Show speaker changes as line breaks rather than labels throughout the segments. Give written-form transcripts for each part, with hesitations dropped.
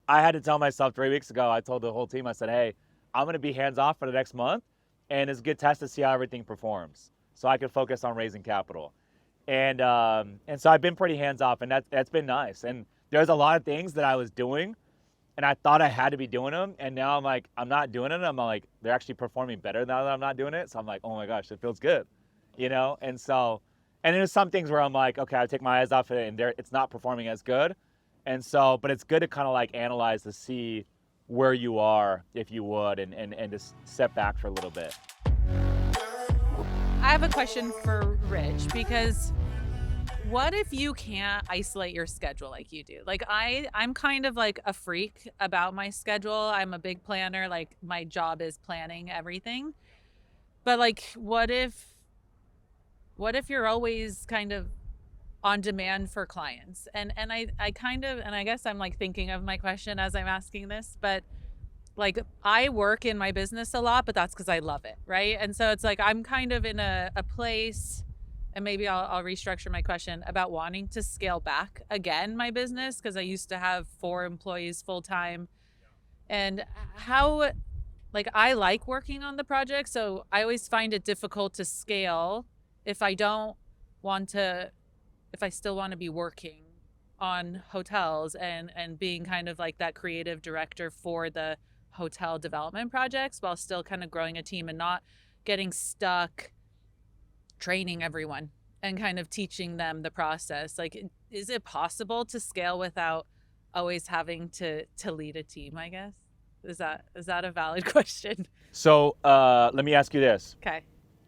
I had to tell myself 3 weeks ago, I told the whole team, I said, hey, I'm going to be hands off for the next month. And it's a good test to see how everything performs. So I can focus on raising capital. And so I've been pretty hands off, and that's been nice. And there's a lot of things that I was doing, and I thought I had to be doing them, and now I'm like, I'm not doing it. I'm like, they're actually performing better now that I'm not doing it. So I'm like, oh my gosh, it feels good, And so, and there's some things where I'm like, okay, I take my eyes off it, and it's not performing as good. And so, but it's good to kind of like analyze to see where you are, if you would, and just step back for a little bit.
I have a question for Rich because what if you can't isolate your schedule like you do? Like I'm kind of like a freak about my schedule. I'm a big planner. Like my job is planning everything. But like what if you're always kind of on demand for clients? And I kind of, and I guess I'm like thinking of my question as I'm asking this, but like I work in my business a lot, but that's because I love it, right? And so it's like I'm kind of in a place, and maybe I'll restructure my question about wanting to scale back again my business because I used to have 4 employees full time. And how, like, I like working on the project, so I always find it difficult to scale if I don't want to, if I still want to be working on hotels and being kind of like that creative director for the hotel development projects while still kind of growing a team and not getting stuck training everyone and kind of teaching them the process. Like, is it possible to scale without always having to lead a team, I guess? Is that a valid question?
So let me ask you this.
Okay.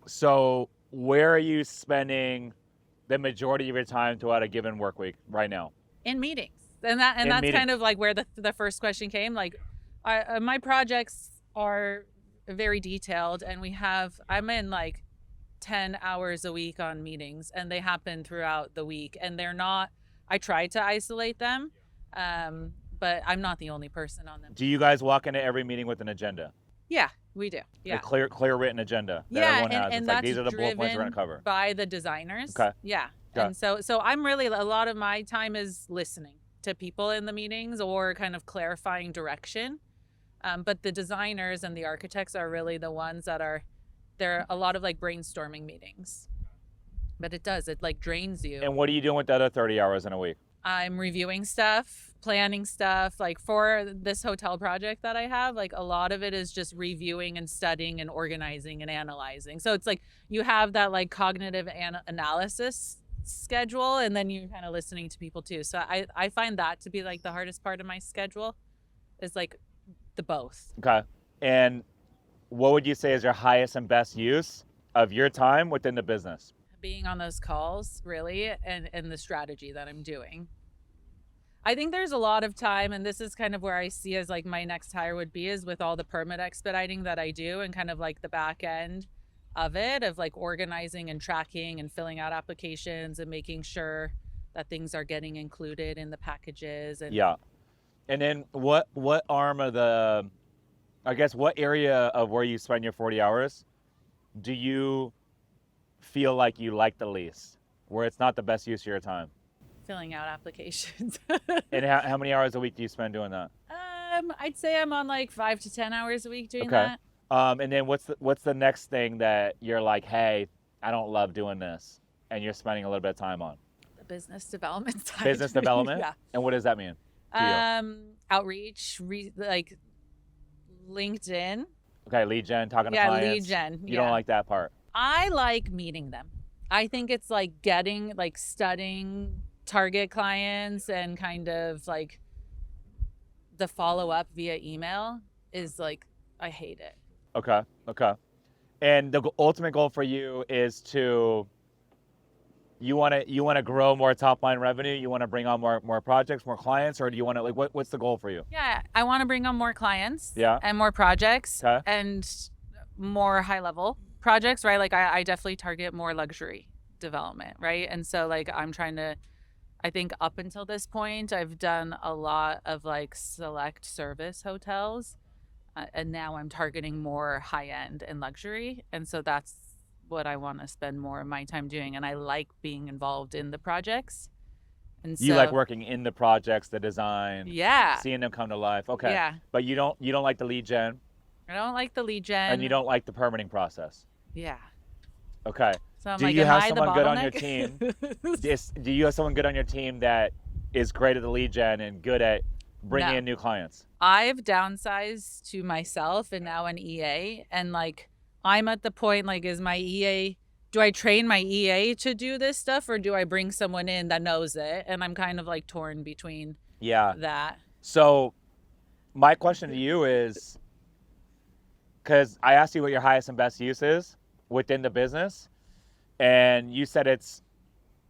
So where are you spending the majority of your time throughout a given work week right now?
In meetings. And that's
meetings.
kind of like where the first question came. Like my projects are very detailed, and I'm in like 10 hours a week on meetings, and they happen throughout the week, and I try to isolate them. But I'm not the only person on them.
Do you guys walk into every meeting with an agenda?
Yeah, we do. Yeah.
A clear written agenda that
Yeah,
everyone has.
and
It's
that's
like, these are the bullet points we're
driven
going to cover.
by the designers.
Okay.
Yeah.
Okay.
And so I'm really, a lot of my time is listening to people in the meetings or kind of clarifying direction. But the designers and the architects are really the ones there are a lot of like brainstorming meetings. But it like drains you.
And what are you doing with the other 30 hours in a week?
I'm reviewing stuff, planning stuff. Like for this hotel project that I have, like a lot of it is just reviewing and studying and organizing and analyzing. So it's like you have that like cognitive analysis schedule, and then you're kind of listening to people too. So I find that to be like the hardest part of my schedule is like the both.
Okay. And what would you say is your highest and best use of your time within the business?
Being on those calls, really, and the strategy that I'm doing. I think there's a lot of time, and this is kind of where I see as like my next hire would be, is with all the permit expediting that I do and kind of like the back end of it, of like organizing and tracking and filling out applications and making sure that things are getting included in the packages. And
yeah. And then what arm of what area of where you spend your 40 hours do you feel like you like the least, where it's not the best use of your time?
Filling out applications.
And how many hours a week do you spend doing that?
I'd say I'm on like 5 to 10 hours a week doing
Okay.
that.
And then what's the next thing that you're like, hey, I don't love doing this, and you're spending a little bit of time on?
The business development side.
Business development?
Yeah.
And what does that mean to you?
Outreach, like LinkedIn.
Okay, lead gen, talking to clients.
Yeah, lead gen.
You don't like that part?
I like meeting them. I think it's like studying target clients, and kind of like the follow-up via email is like, I hate it.
Okay. And the ultimate goal for you is you want to grow more top line revenue? You want to bring on more projects, more clients, or do you want to what's the goal for you?
Yeah, I want to bring on more clients.
Yeah.
And more projects.
Okay.
And more high level projects, right? Like I definitely target more luxury development, right? And so like I'm trying to, I think up until this point, I've done a lot of like select service hotels, and now I'm targeting more high end and luxury. And so that's what I want to spend more of my time doing. And I like being involved in the projects. And
You like
so,
working in the projects, the design,
yeah,
seeing them come to life. Okay.
yeah.
But you don't like the lead gen
I don't like the lead
and you
gen.
don't like the permitting process.
Yeah.
Okay.
So I'm
Do
like,
you
am
have
I the
someone good on your
bottleneck?
team? Do you have someone good on your team that is great at the lead gen and good at bringing
No.
in new clients?
I've downsized to myself and now an EA. And like, I'm at the point, like, is my EA, do I train my EA to do this stuff or do I bring someone in that knows it? And I'm kind of like torn between
Yeah.
that.
So my question to you is, because I asked you what your highest and best use is within the business, and you said it's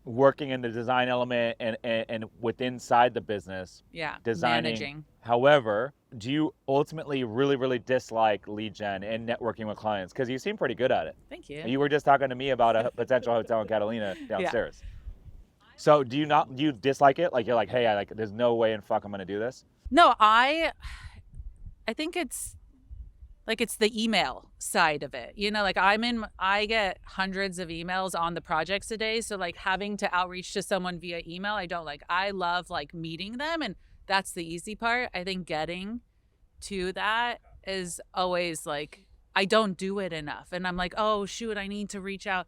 working in the design element and with inside the business,
Yeah.
designing.
Managing.
However, do you ultimately really dislike lead gen and networking with clients? Because you seem pretty good at it.
Thank you.
You were just talking to me about a potential hotel in Catalina downstairs. So do you dislike it? Like you're like, hey, there's no way in fuck I'm gonna do this.
No, I think it's like it's the email side of it. You know, like I get hundreds of emails on the projects a day. So like having to outreach to someone via email, I don't like. I love like meeting them, and that's the easy part. I think getting to that is always like, I don't do it enough. And I'm like, oh shoot, I need to reach out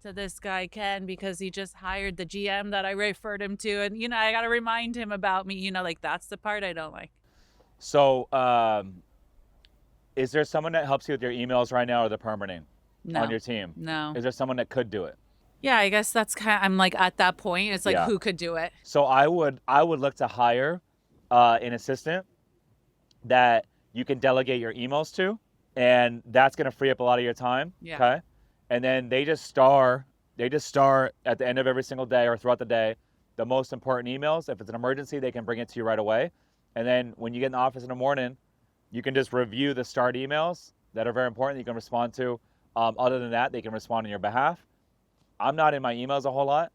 to this guy Ken because he just hired the GM that I referred him to. And you know, I gotta remind him about me, you know, like that's the part I don't like.
So is there someone that helps you with your emails right now or the permitting on your team?
No.
Is there someone that could do it?
Yeah, I guess that's kind of, I'm like at that point. It's like,
Yeah.
who could do it?
So I would look to hire an assistant that you can delegate your emails to, and that's going to free up a lot of your time.
Yeah.
Okay. And then they just star at the end of every single day or throughout the day the most important emails. If it's an emergency, they can bring it to you right away. And then when you get in the office in the morning, you can just review the starred emails that are very important that you can respond to. Other than that, they can respond on your behalf. I'm not in my emails a whole lot,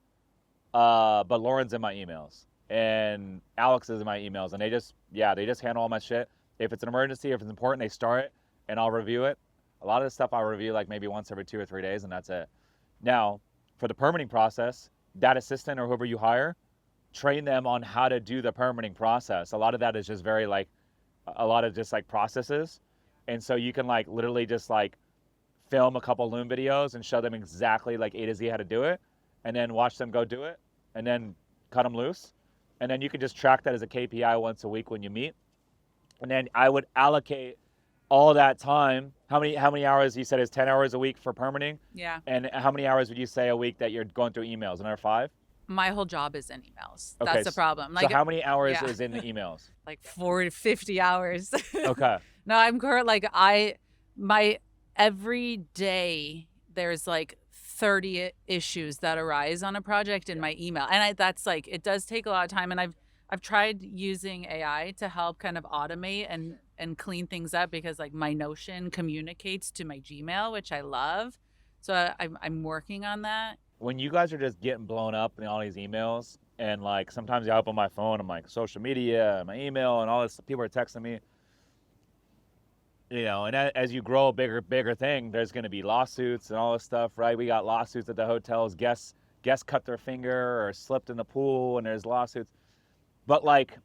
but Lauren's in my emails and Alex is in my emails, and they just handle all my shit. If it's an emergency, if it's important, they start it and I'll review it. A lot of the stuff I'll review like maybe once every 2 or 3 days, and that's it. Now, for the permitting process, that assistant or whoever you hire, train them on how to do the permitting process. A lot of that is just very like, a lot of just like processes. And so you can like literally just like film a couple Loom videos and show them exactly like A to Z how to do it, and then watch them go do it, and then cut them loose. And then you can just track that as a KPI once a week when you meet. And then I would allocate all that time. How many hours you said is 10 hours a week for permitting?
Yeah.
And how many hours would you say a week that you're going through emails? Another 5?
My whole job is in emails.
Okay,
That's the problem. Like,
so how many hours
yeah.
is in the emails?
Like 40, 50 hours.
Okay.
No, I'm current. Like my every day there's like 30 issues that arise on a project in my email. And that's like, it does take a lot of time. And I've tried using AI to help kind of automate and clean things up, because like my Notion communicates to my Gmail, which I love. So I'm working on that.
When you guys are just getting blown up in all these emails, and like sometimes I open my phone, I'm like social media, my email, and all this, people are texting me. You know, and as you grow a bigger thing, there's going to be lawsuits and all this stuff, right? We got lawsuits at the hotels. Guests cut their finger or slipped in the pool, and there's lawsuits. But like,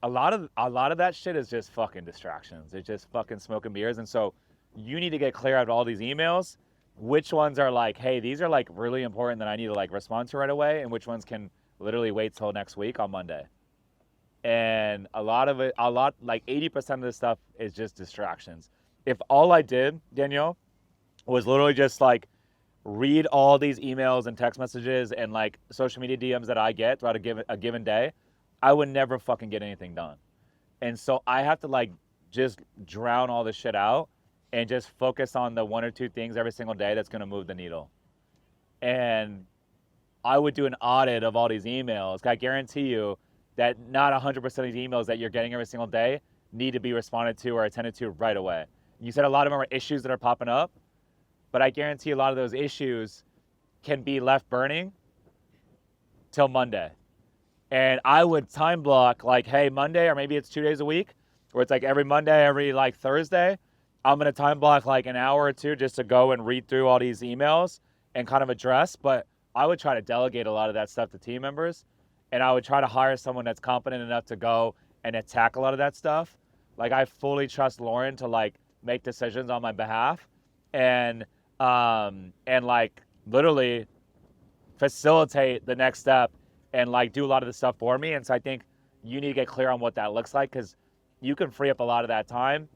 a lot of that shit is just fucking distractions. It's just fucking smoke and beers. And so you need to get clear out of all these emails. Which ones are like, hey, these are like really important that I need to like respond to right away, and which ones can literally wait till next week on Monday. And like 80% of this stuff is just distractions. If all I did, Danielle, was literally just like read all these emails and text messages and like social media DMs that I get throughout a given day, I would never fucking get anything done. And so I have to like just drown all this shit out and just focus on the 1 or 2 things every single day that's going to move the needle. And I would do an audit of all these emails. I guarantee you that not 100% of these emails that you're getting every single day need to be responded to or attended to right away. You said a lot of them are issues that are popping up, but I guarantee a lot of those issues can be left burning till Monday. And I would time block like, hey, Monday, or maybe it's 2 days a week, or it's like every Monday, every like Thursday, I'm going to time block like an hour or 2 just to go and read through all these emails and kind of address. But I would try to delegate a lot of that stuff to team members and I would try to hire someone that's competent enough to go and attack a lot of that stuff. Like I fully trust Lauren to like make decisions on my behalf and like literally facilitate the next step and like do a lot of the stuff for me. And so I think you need to get clear on what that looks like, because you can free up a lot of that time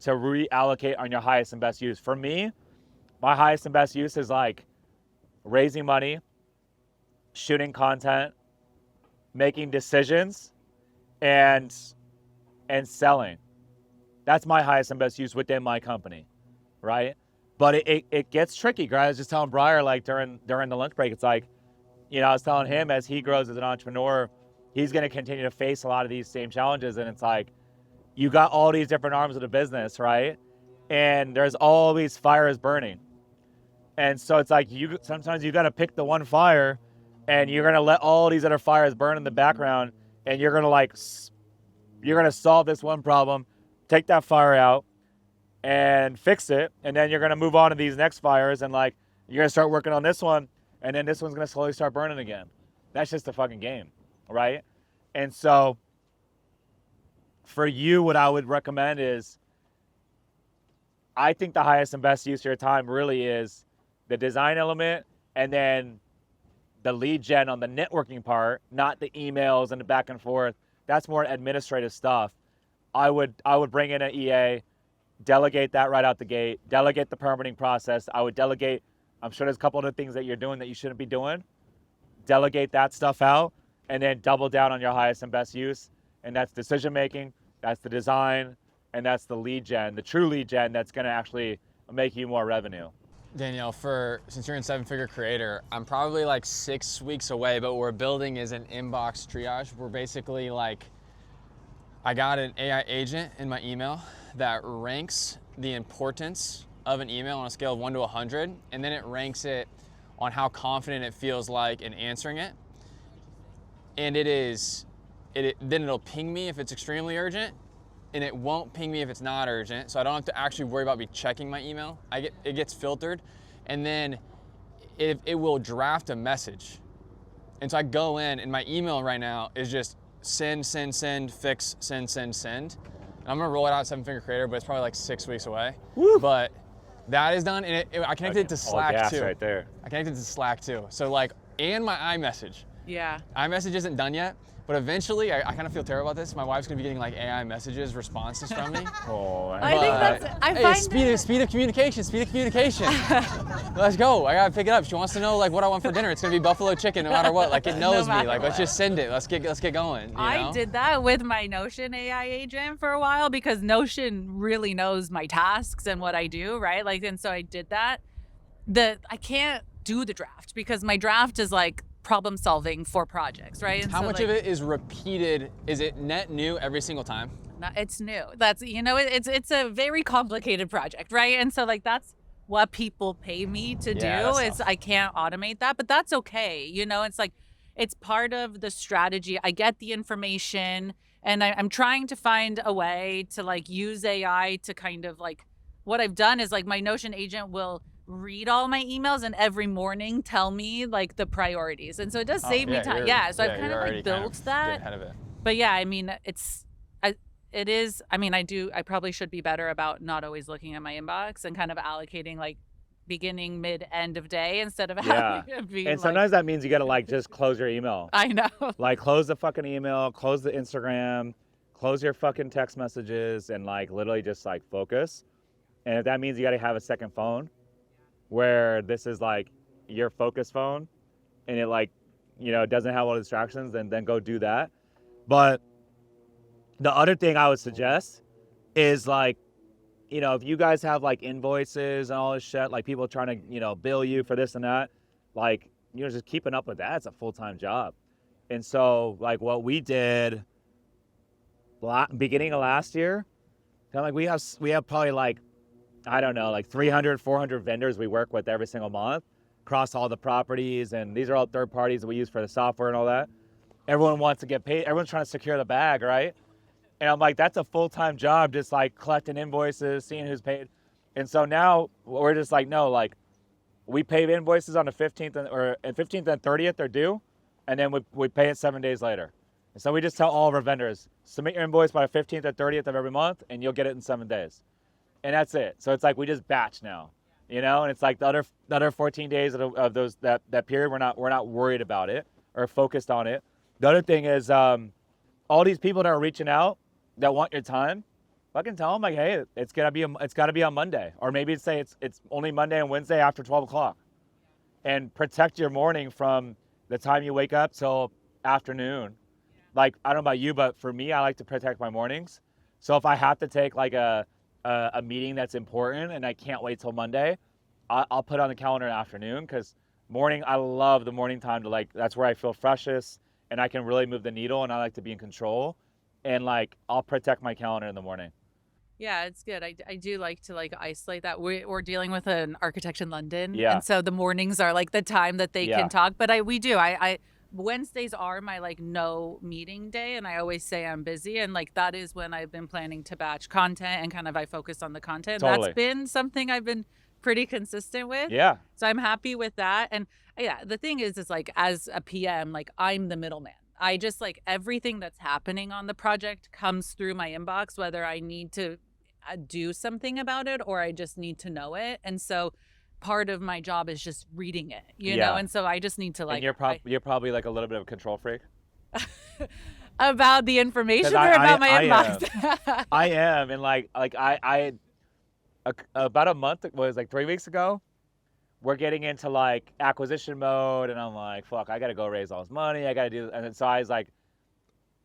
to reallocate on your highest and best use. For me, my highest and best use is like raising money, shooting content, making decisions, and selling. That's my highest and best use within my company, right? But it gets tricky, guys. I was just telling Briar, like during the lunch break, it's like, you know, I was telling him as he grows as an entrepreneur, he's going to continue to face a lot of these same challenges. And it's like, you got all these different arms of the business, right? And there's all these fires burning. And so it's like, sometimes you got to pick the one fire, and you're going to let all these other fires burn in the background, and you're going to solve this one problem, take that fire out and fix it, and then you're going to move on to these next fires, and like you're going to start working on this one, and then this one's going to slowly start burning again. That's just the fucking game, right? And so for you, what I would recommend is, I think the highest and best use of your time really is the design element, and then the lead gen on the networking part, not the emails and the back and forth. That's more administrative stuff. I would bring in an EA, delegate that right out the gate, delegate the permitting process. I would delegate, I'm sure there's a couple of things that you're doing that you shouldn't be doing. Delegate that stuff out, and then double down on your highest and best use. And that's decision making, that's the design, and that's the lead gen, the true lead gen that's gonna actually make you more revenue.
Danielle, since you're in 7-Figure Creator, I'm probably like 6 weeks away, but what we're building is an inbox triage. We're basically like, I got an AI agent in my email that ranks the importance of an email on a scale of 1 to 100, and then it ranks it on how confident it feels like in answering it. And then it'll ping me if it's extremely urgent, and it won't ping me if it's not urgent, so I don't have to actually worry about me checking my email. It gets filtered, and then it will draft a message. And so I go in, and my email right now is just send, fix, send. And I'm gonna roll it out 7-Figure Creator, but it's probably like 6 weeks away. Woo. But that is done, and I connected it to Slack too.
Right there.
I connected it to Slack too. So like, and my iMessage.
Yeah.
iMessage isn't done yet, but eventually, I kind of feel terrible about this. My wife's gonna be getting like AI messages, responses from me.
Oh,
I think that's, I find
speed of communication. Let's go. I gotta pick it up. She wants to know like what I want for dinner. It's gonna be buffalo chicken no matter what. Like it knows me. Like let's just send it. Let's get going. You know?
I did that with my Notion AI agent for a while, because Notion really knows my tasks and what I do, right? Like, and so I did that. I can't do the draft because my draft is like problem solving for projects, right? And
how much of it is repeated? Is it net new every single time?
No, it's new. That's, you know, it's a very complicated project, right? And so like that's what people pay me to do. Is I can't automate that, but that's okay. You know, it's like it's part of the strategy. I get the information, and I'm trying to find a way to like use AI to kind of like, what I've done is like my Notion agent will read all my emails and every morning tell me like the priorities, and so it does save me time. So I've kind of like built that.
Ahead of it.
But yeah, I mean, it is. I mean, I probably should be better about not always looking at my inbox and kind of allocating like beginning, mid, end of day instead of having it be.
And sometimes that means you gotta like just close your email.
I know.
Like close the fucking email, close the Instagram, close your fucking text messages, and like literally just like focus. And if that means you gotta have a second phone, where this is like your focus phone, and it like, you know, doesn't have all the distractions, then go do that. But the other thing I would suggest is like, you know, if you guys have like invoices and all this shit, like people trying to, you know, bill you for this and that, like, you know, just keeping up with that, it's a full-time job. And so like what we did beginning of last year, kind of like we have probably like, I don't know, like 300, 400 vendors we work with every single month across all the properties. And these are all third parties that we use for the software and all that. Everyone wants to get paid. Everyone's trying to secure the bag, right? And I'm like, that's a full-time job, just like collecting invoices, seeing who's paid. And so now we're just like, no, like we pay invoices on the 15th and 30th they're due. and then we pay it 7 days later. And so we just tell all of our vendors, submit your invoice by the 15th or 30th of every month, and you'll get it in 7 days. And that's it. So it's like we just batch now, you know. And it's like the other 14 days of that period, we're not worried about it or focused on it. The other thing is all these people that are reaching out that want your time, fucking tell them like, hey, it's gotta be on Monday, or maybe say it's only Monday and Wednesday after 12 o'clock, and protect your morning from the time you wake up till afternoon. Like, I don't know about you, but for me, I like to protect my mornings. So if I have to take like a meeting that's important and I can't wait till Monday, I'll put it on the calendar in the afternoon, because morning, I love the morning time to like, that's where I feel freshest and I can really move the needle, and I like to be in control, and like, I'll protect my calendar in the morning.
Yeah, it's good. I do like to like isolate that. We're dealing with an architect in London.
Yeah.
And so the mornings are like the time that they
Yeah.
can talk. But I Wednesdays are my like no meeting day, and I always say I'm busy, and like that is when I've been planning to batch content and kind of I focus on the content.
Totally.
That's been something I've been pretty consistent with.
Yeah.
So I'm happy with that. And yeah, the thing is like as a PM, like I'm the middleman. I just like everything that's happening on the project comes through my inbox, whether I need to do something about it or I just need to know it. And so part of my job is just reading it, you know? And so I just need to like,
and you're probably like a little bit of a control freak.
about the information
'Cause
or about my
I
inbox?
I am. And like I about a month, was like 3 weeks ago, we're getting into like acquisition mode, and I'm like, fuck, I gotta go raise all this money. I gotta do, and then so I was like,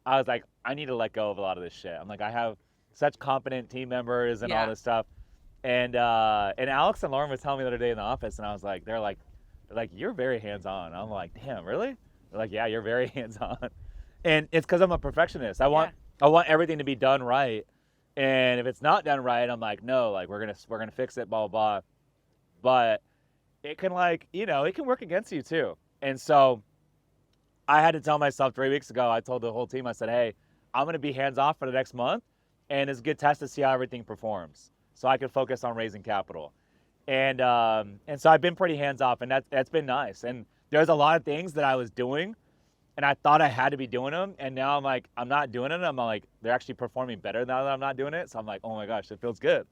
I need to let go of a lot of this shit. I'm like, I have such competent team members and all this stuff. And Alex and Lauren was telling me the other day in the office, and I was like, they're like, you're very hands-on. I'm like, damn, really? They're like, yeah, you're very hands-on. And it's because I'm a perfectionist. I want everything to be done right. And if it's not done right, I'm like, no, like we're gonna fix it, blah blah blah. But it can, like, you know, it can work against you too. And so I had to tell myself 3 weeks ago, I told the whole team, I said, hey, I'm gonna be hands-off for the next month, and it's a good test to see how everything performs, so I can focus on raising capital. And so I've been pretty hands-off, and that's been nice. And there's a lot of things that I was doing, and I thought I had to be doing them, and now I'm like, I'm not doing it. I'm like, they're actually performing better now that I'm not doing it. So I'm like, oh my gosh, it feels good,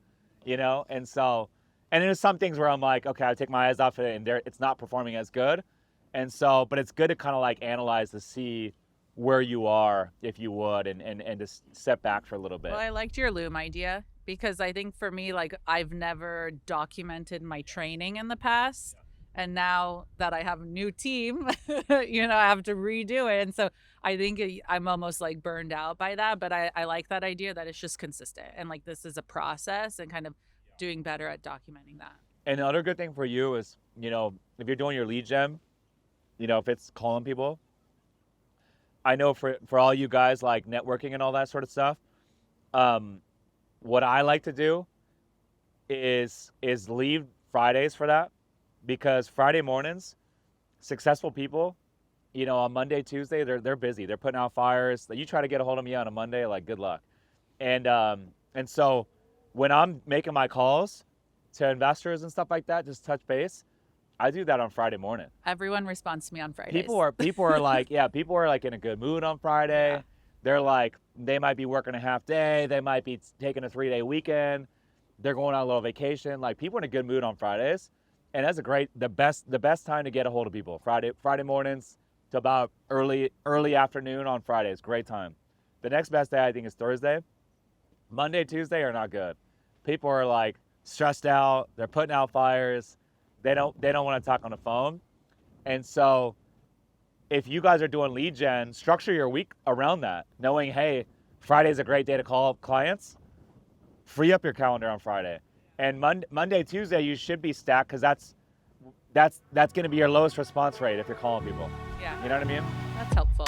you know? And so, and there's some things where I'm like, okay, I take my eyes off it, and it's not performing as good. And so, but it's good to kind of like analyze to see where you are, if you would, and just step back for a little bit.
Well, I liked your Loom idea, because I think for me, like I've never documented my training in the past. And now that I have a new team, you know, I have to redo it. And so I think I'm almost like burned out by that. But I like that idea that it's just consistent. And like this is a process, and kind of doing better at documenting that.
And the other good thing for you is, you know, if you're doing your lead gen, you know, if it's calling people, I know for all you guys like networking and all that sort of stuff, what I like to do is leave Fridays for that. Because Friday mornings, successful people, you know, on Monday, Tuesday, they're busy. They're putting out fires. You try to get a hold of me on a Monday, like, good luck. And so when I'm making my calls to investors and stuff like that, just touch base, I do that on Friday morning.
Everyone responds to me on Fridays.
People are like, yeah, people are like in a good mood on Friday. Yeah. They're like, they might be working a half day. They might be taking a 3-day weekend. They're going on a little vacation. Like, people are in a good mood on Fridays. And that's the best time to get a hold of people. Friday mornings to about early afternoon on Fridays. Great time. The next best day, I think, is Thursday. Monday, Tuesday are not good. People are like stressed out. They're putting out fires. They don't want to talk on the phone. And so if you guys are doing lead gen, structure your week around that, knowing, hey, Friday's a great day to call clients. Free up your calendar on Friday. And Monday, Tuesday, you should be stacked, because that's going to be your lowest response rate if you're calling people.
Yeah.
You know what I mean?
That's helpful.